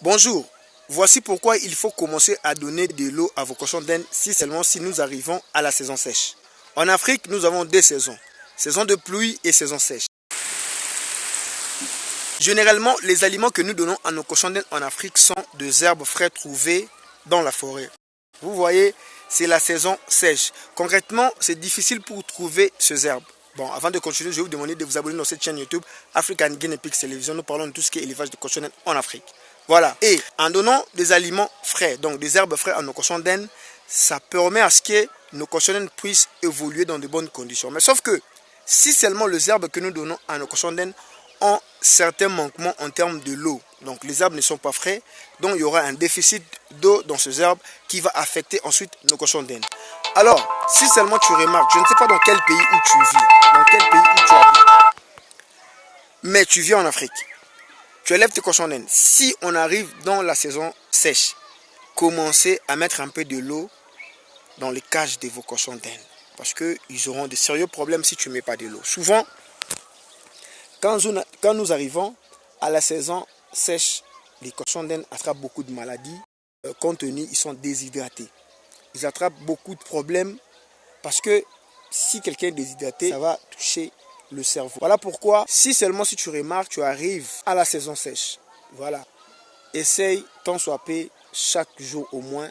Bonjour, voici pourquoi il faut commencer à donner de l'eau à vos cochons d'Inde si seulement si nous arrivons à la saison sèche. En Afrique, nous avons deux saisons, saison de pluie et saison sèche. Généralement, les aliments que nous donnons à nos cochons d'Inde en Afrique sont des herbes fraîches trouvées dans la forêt. Vous voyez, c'est la saison sèche. Concrètement, c'est difficile pour trouver ces herbes. Bon, avant de continuer, je vais vous demander de vous abonner dans cette chaîne YouTube African Guinea Pigs Television. Nous parlons de tout ce qui est élevage de cochons d'Inde en Afrique. Voilà. Et en donnant des aliments frais, donc des herbes fraîches à nos cochons d'Inde, ça permet à ce que nos cochons d'Inde puissent évoluer dans de bonnes conditions. Mais sauf que si seulement les herbes que nous donnons à nos cochons d'Inde ont certains manquements en termes de l'eau, donc les herbes ne sont pas frais, donc il y aura un déficit d'eau dans ces herbes qui va affecter ensuite nos cochons d'Inde. Alors, si seulement tu remarques, je ne sais pas dans quel pays où tu vis, dans quel pays où tu habites, mais tu vis en Afrique, tu élèves tes cochons d'Inde. Si on arrive dans la saison sèche, commencez à mettre un peu de l'eau dans les cages de vos cochons d'Inde, parce qu'ils auront de sérieux problèmes si tu ne mets pas de l'eau. Souvent, quand nous arrivons à la saison sèche, les cochons d'Inde attrapent beaucoup de maladies, compte tenu ils sont déshydratés. Ils attrapent beaucoup de problèmes parce que si quelqu'un est déshydraté, ça va toucher le cerveau. Voilà pourquoi, si seulement si tu remarques, tu arrives à la saison sèche, voilà, essaye tant soit peu chaque jour au moins,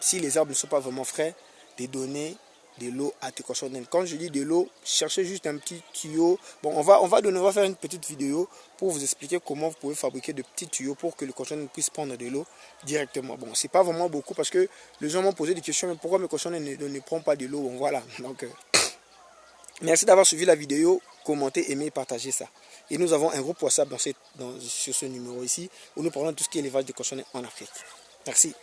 si les herbes ne sont pas vraiment frais, de donner de l'eau à tes cochons d'Inde. Quand je dis de l'eau, cherchez juste un petit tuyau. Bon, on va faire une petite vidéo pour vous expliquer comment vous pouvez fabriquer de petits tuyaux pour que le cochon d'Inde puisse prendre de l'eau directement. Bon, c'est pas vraiment beaucoup parce que les gens m'ont posé des questions, mais pourquoi mes cochons d'Inde ne prennent pas de l'eau? Bon, voilà. Donc, merci d'avoir suivi la vidéo, commentez, aimez, partagez ça. Et nous avons un groupe WhatsApp sur ce numéro ici où nous parlons de tout ce qui est élevage de cochons d'Inde en Afrique. Merci.